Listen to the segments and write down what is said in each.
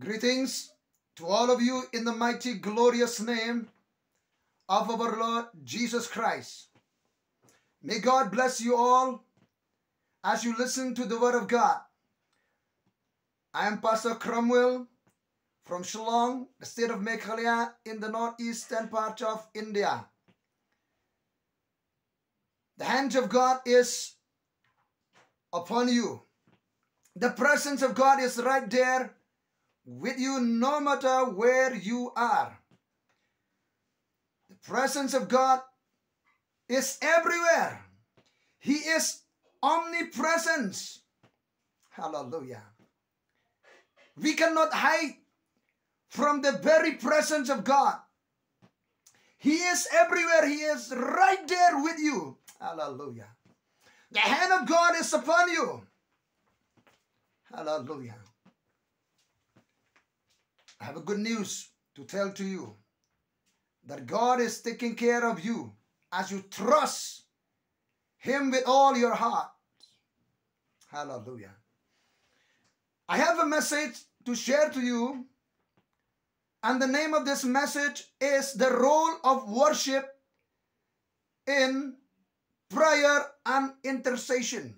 Greetings to all of you in the mighty, glorious name of our Lord Jesus Christ. May God bless you all as you listen to the Word of God. I am Pastor Cromwell from Shillong, the state of Meghalaya in the northeastern part of India. The hand of God is upon you. The presence of God is right there with you no matter where you are. The presence of God is everywhere. He is omnipresent. Hallelujah. We cannot hide from the very presence of God. He is everywhere. He is right there with you. Hallelujah. The hand of God is upon you. Hallelujah. I have a good news to tell to you, that God is taking care of you as you trust Him with all your heart. Hallelujah. I have a message to share to you, and the name of this message is the role of worship in prayer and intercession.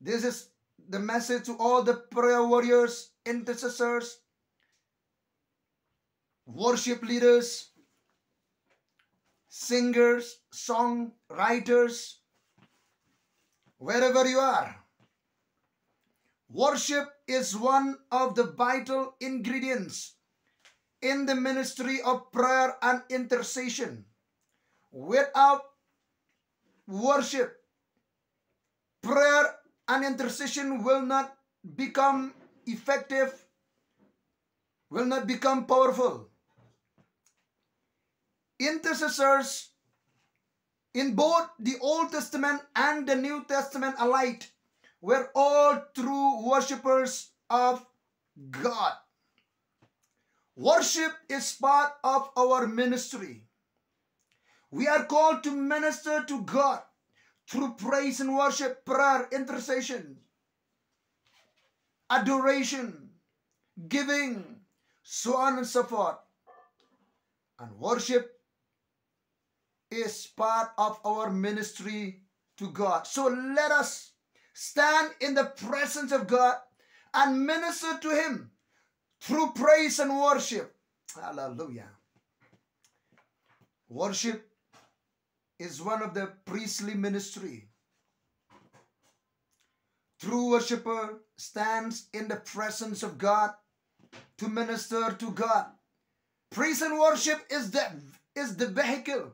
This is the message to all the prayer warriors, intercessors, worship leaders, singers, song writers, wherever you are. Worship is one of the vital ingredients in the ministry of prayer and intercession. Without worship, prayer and intercession will not become effective, will not become powerful. Intercessors in both the Old Testament and the New Testament alike were all true worshippers of God. Worship is part of our ministry. We are called to minister to God through praise and worship, prayer, intercession, adoration, giving, so on and so forth. And worship is part of our ministry to God. So let us stand in the presence of God and minister to Him through praise and worship. Hallelujah. Worship is one of the priestly ministry. True worshiper stands in the presence of God to minister to God. Praise and worship is the vehicle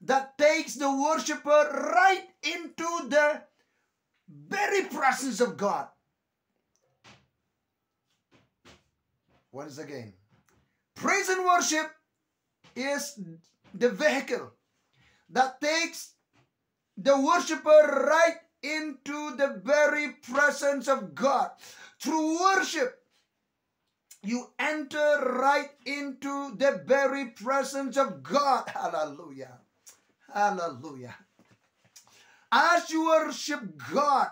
that takes the worshiper right into the very presence of God. Once again, praise and worship is the vehicle that takes the worshiper right into the very presence of God. Through worship, you enter right into the very presence of God. Hallelujah. Hallelujah. As you worship God,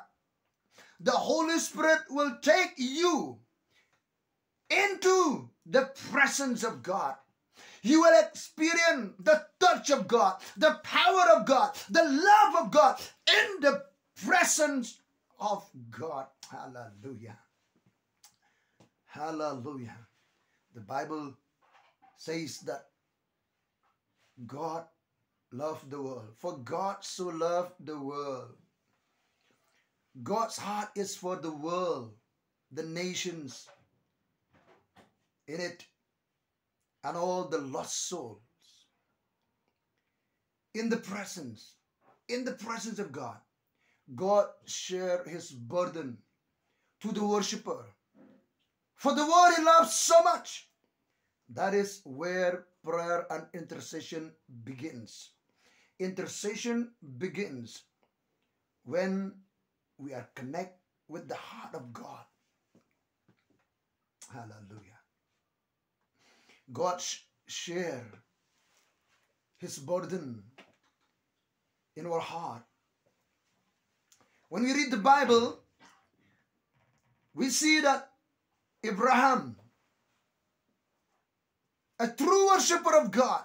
the Holy Spirit will take you into the presence of God. You will experience the touch of God, the power of God, the love of God in the presence of God. Hallelujah. Hallelujah. The Bible says that God loved the world. For God so loved the world. God's heart is for the world, the nations in it, and all the lost souls. In the presence of God, God shared His burden to the worshiper. For the world He loves so much. That is where prayer and intercession begins. Intercession begins when we are connected with the heart of God. Hallelujah. God shared His burden in our heart. When we read the Bible, we see that Abraham, a true worshipper of God,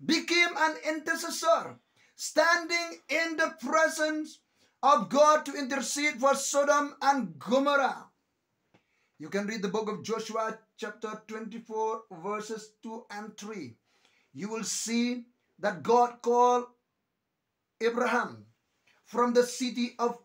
became an intercessor, standing in the presence of God to intercede for Sodom and Gomorrah. You can read the book of Joshua chapter 24 verses 2 and 3. You will see that God called Abraham from the city of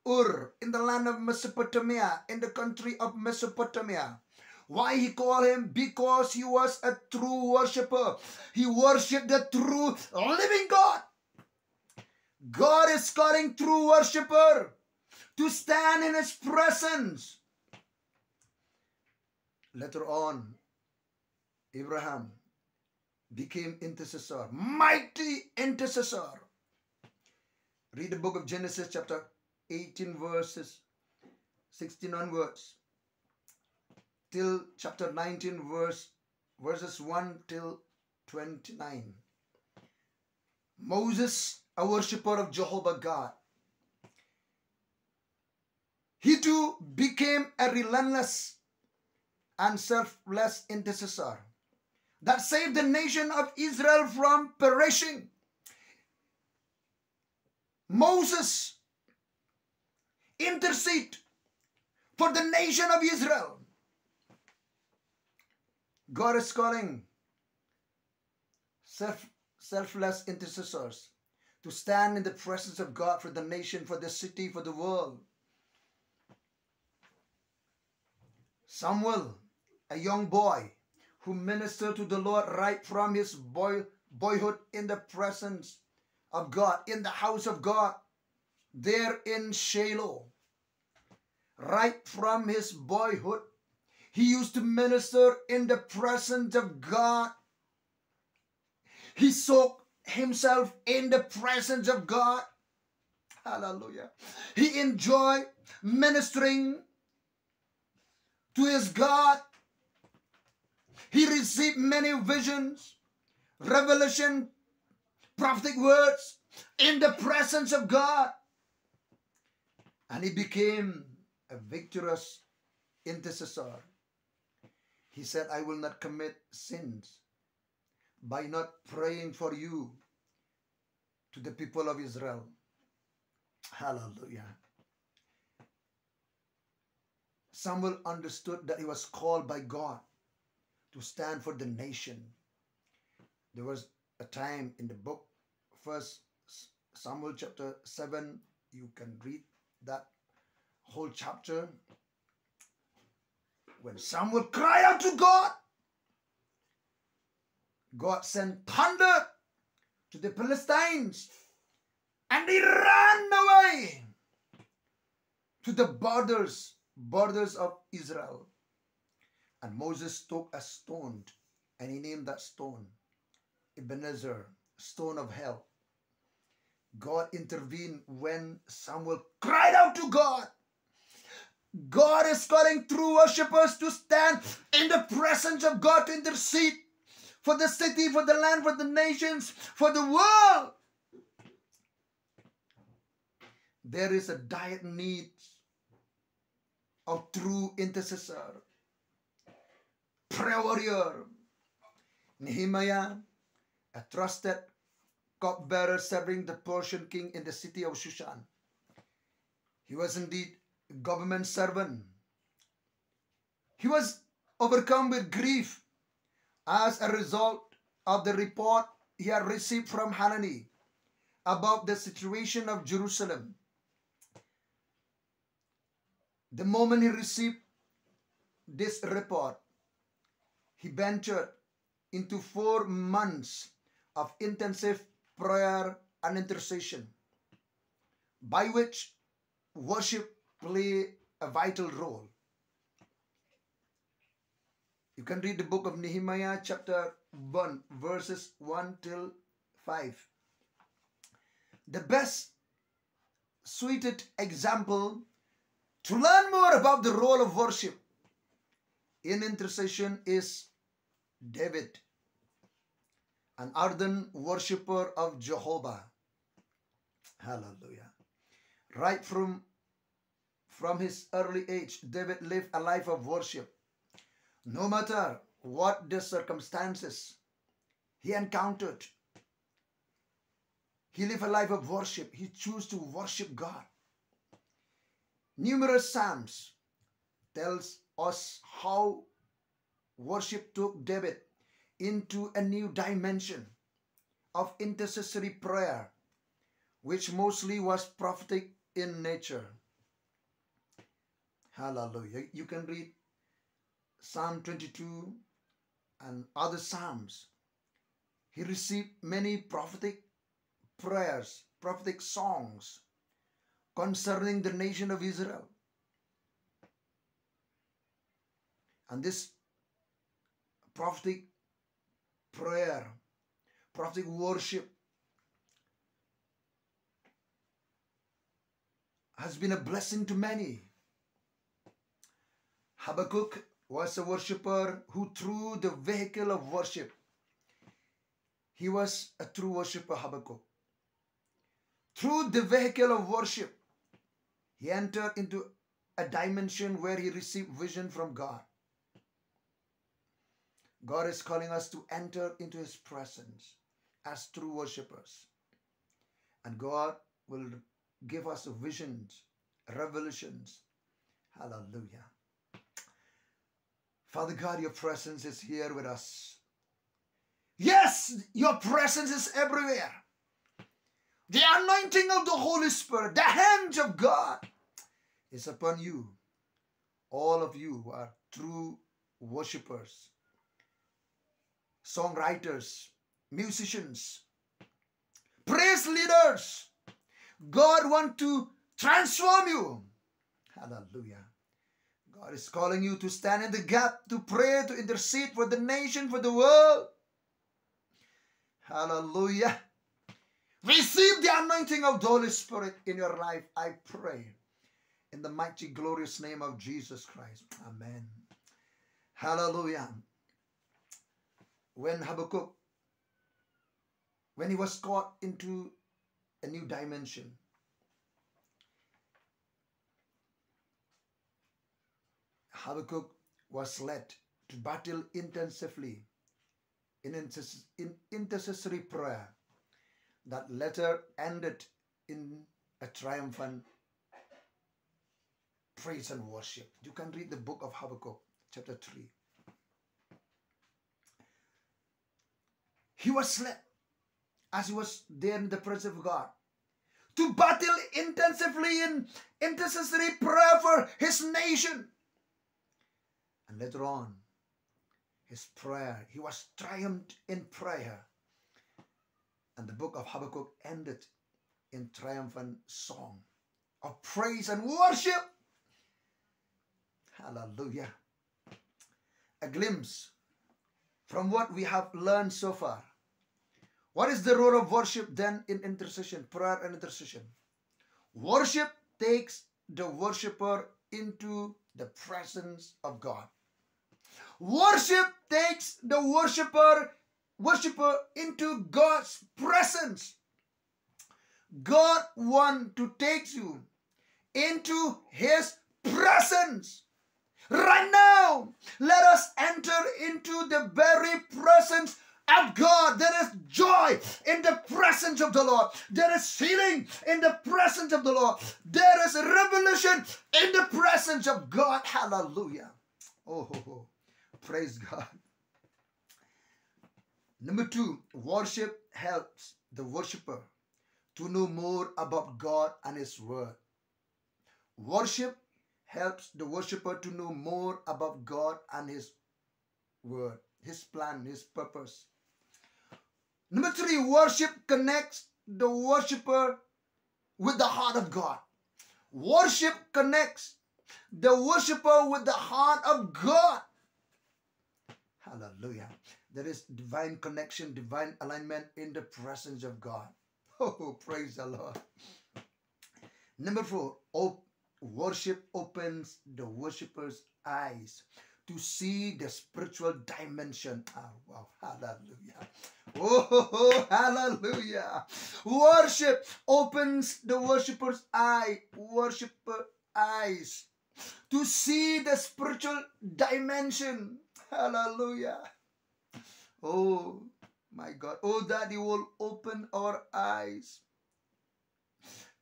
Ur in the land of Mesopotamia, in the country of Mesopotamia. Why he called him? Because he was a true worshipper. He worshipped the true living God. God is calling true worshipper to stand in his presence. Later on, Abraham became intercessor, mighty intercessor. Read the book of Genesis chapter 18 verses 16 onwards till chapter 19 verses 1 till 29. Moses, a worshipper of Jehovah God, he too became a relentless and selfless intercessor that saved the nation of Israel from perishing. Moses interceded for the nation of Israel. God is calling selfless intercessors to stand in the presence of God for the nation, for the city, for the world. Samuel, a young boy who ministered to the Lord right from his boyhood in the presence of God, in the house of God, there in Shiloh. Right from his boyhood, he used to minister in the presence of God. He soaked himself in the presence of God. Hallelujah. He enjoyed ministering to his God. He received many visions, revelation, prophetic words in the presence of God. And he became a victorious intercessor. He said, I will not commit sins by not praying for you to the people of Israel. Hallelujah. Samuel understood that he was called by God to stand for the nation. There was a time in the book, 1 Samuel chapter 7, you can read that whole chapter. When Samuel cried out to God, God sent thunder to the Philistines and they ran away to the borders of Israel. And Moses took a stone and he named that stone Ebenezer, stone of help. God intervened when Samuel cried out to God. God is calling true worshippers to stand in the presence of God to intercede for the city, for the land, for the nations, for the world. There is a dire need of true intercessor, prayer warrior. Nehemiah, a trusted cupbearer serving the Persian king in the city of Shushan. He was indeed a government servant. He was overcome with grief as a result of the report he had received from Hanani about the situation of Jerusalem. The moment he received this report, he ventured into 4 months of intensive prayer and intercession, by which worship played a vital role. You can read the book of Nehemiah chapter 1 verses 1 till 5. The best suited example to learn more about the role of worship in intercession is David, an ardent worshipper of Jehovah. Hallelujah. Right from From his early age, David lived a life of worship. No matter what the circumstances he encountered, he lived a life of worship. He chose to worship God. Numerous psalms tells us how worship took David into a new dimension of intercessory prayer, which mostly was prophetic in nature. Hallelujah. You can read Psalm 22 and other psalms. He received many prophetic prayers, prophetic songs concerning the nation of Israel. And this prophetic prayer, prophetic worship has been a blessing to many. Habakkuk was a worshipper who, through the vehicle of worship, he was a true worshipper, Habakkuk. Through the vehicle of worship, he entered into a dimension where he received vision from God. God is calling us to enter into his presence as true worshippers. And God will give us visions, revelations. Hallelujah. Father God, your presence is here with us. Yes, your presence is everywhere. The anointing of the Holy Spirit, the hand of God is upon you. All of you who are true worshippers, songwriters, musicians, praise leaders. God wants to transform you. Hallelujah. God is calling you to stand in the gap, to pray, to intercede for the nation, for the world. Hallelujah. Receive the anointing of the Holy Spirit in your life, I pray. In the mighty, glorious name of Jesus Christ. Amen. Hallelujah. When Habakkuk, when he was caught into a new dimension, Habakkuk was led to battle intensively in intercessory prayer that later ended in a triumphant praise and worship. You can read the book of Habakkuk, chapter 3. He was led, as he was there in the presence of God, to battle intensively in intercessory prayer for his nation. And later on, his prayer, he was triumphed in prayer. And the book of Habakkuk ended in triumphant song of praise and worship. Hallelujah. A glimpse from what we have learned so far. What is the role of worship then in intercession, prayer and intercession? Worship takes the worshipper into the presence of God. Worship takes the worshiper into God's presence. God wants to take you into his presence. Right now, let us enter into the very presence of God. There is joy in the presence of the Lord. There is healing in the presence of the Lord. There is revelation in the presence of God. Hallelujah. Oh, praise God. Number 2, worship helps the worshiper to know more about God and his word. Worship helps the worshiper to know more about God and his word, his plan, his purpose. Number 3, worship connects the worshiper with the heart of God. Worship connects the worshiper with the heart of God. Hallelujah. There is divine connection, divine alignment in the presence of God. Oh, praise the Lord. Number 4, worship opens the worshiper's eyes to see the spiritual dimension. Oh, wow. Hallelujah. Oh, hallelujah. Worship opens the worshiper's eyes eyes to see the spiritual dimension. Hallelujah. Oh my God. Oh, that you will open our eyes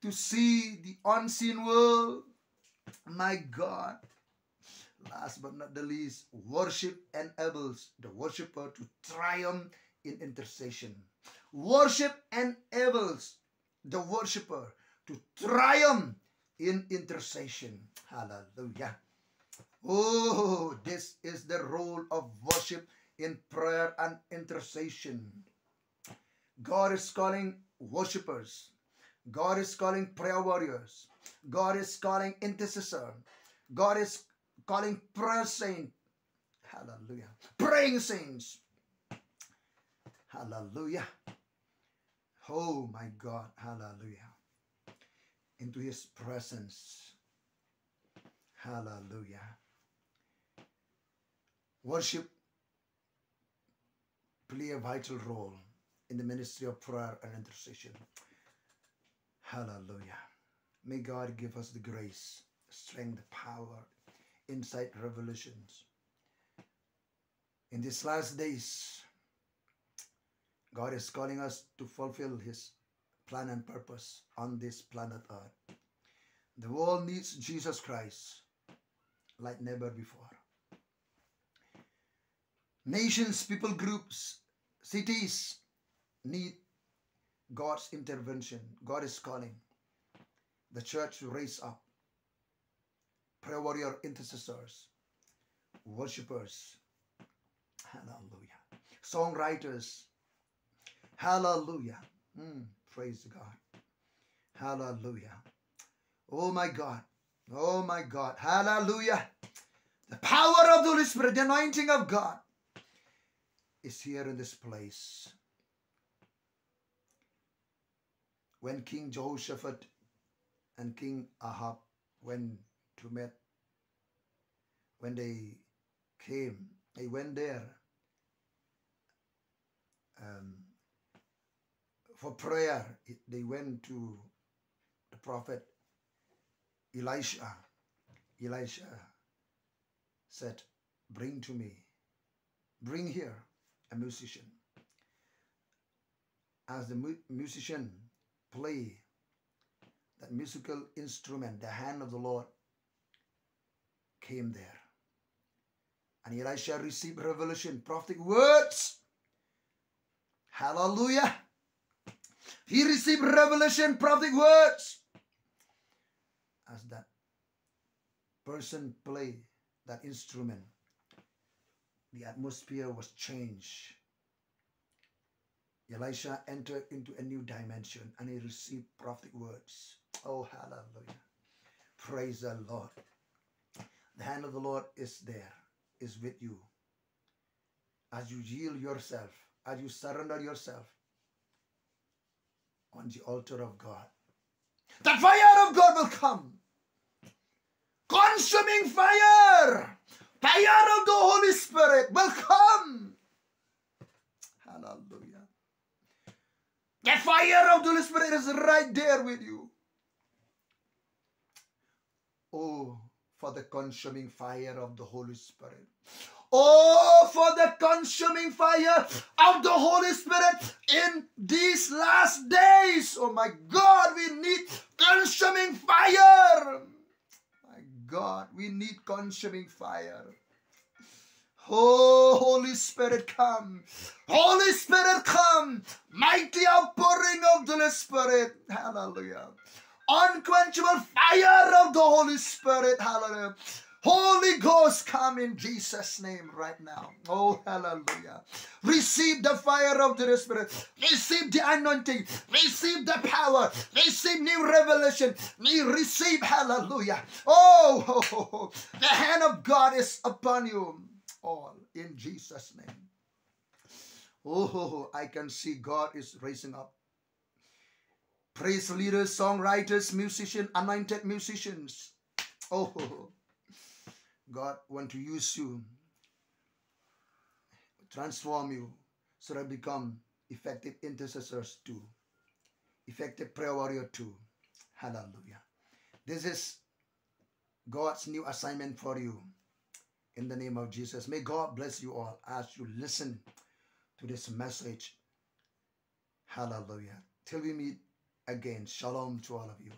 to see the unseen world. My God. Last but not the least, worship enables the worshiper to triumph in intercession. Worship enables the worshiper to triumph in intercession. Hallelujah. Oh, this is the role of worship in prayer and intercession. God is calling worshipers. God is calling prayer warriors. God is calling intercessor. God is calling prayer saint. Hallelujah. Praying saints. Hallelujah. Oh my God. Hallelujah. Into his presence. Hallelujah. Worship play a vital role in the ministry of prayer and intercession. Hallelujah. May God give us the grace, strength, power, insight, revelations. In these last days, God is calling us to fulfill his plan and purpose on this planet Earth. The world needs Jesus Christ like never before. Nations, people groups, cities need God's intervention. God is calling the church to raise up prayer warrior intercessors, worshippers, hallelujah, songwriters, hallelujah, praise God, hallelujah, oh my God, hallelujah. The power of the Holy Spirit, the anointing of God is here in this place. When King Jehoshaphat and King Ahab went to meet, when they came, they went there for prayer. They went to the prophet Elisha. Elisha said, bring here a musician. As the musician play that musical instrument, the hand of the Lord came there. And Elisha received revelation, prophetic words. Hallelujah. He received revelation, prophetic words. As that person played that instrument, the atmosphere was changed. Elisha entered into a new dimension and he received prophetic words. Oh, hallelujah. Praise the Lord. The hand of the Lord is there, is with you. As you yield yourself, as you surrender yourself on the altar of God, the fire of God will come. Consuming fire. Fire of the Holy Spirit will come. Hallelujah. The fire of the Holy Spirit is right there with you. Oh, for the consuming fire of the Holy Spirit. Oh, for the consuming fire of the Holy Spirit in these last days. Oh my God, we need consuming fire. My God, we need consuming fire. Oh, Holy Spirit, come. Holy Spirit, come. Mighty outpouring of the Holy Spirit. Hallelujah. Unquenchable fire of the Holy Spirit. Hallelujah. Holy Ghost, come in Jesus' name right now. Oh, hallelujah. Receive the fire of the Holy Spirit. Receive the anointing. Receive the power. Receive new revelation. Receive, hallelujah. Oh, the hand of God is upon you. All in Jesus' name. Oh, I can see God is raising up praise leaders, songwriters, musicians, anointed musicians. Oh, God want to use you, transform you, so that become effective intercessors too, effective prayer warrior too. Hallelujah. This is God's new assignment for you. In the name of Jesus. May God bless you all as you listen to this message. Hallelujah. Till we meet again. Shalom to all of you.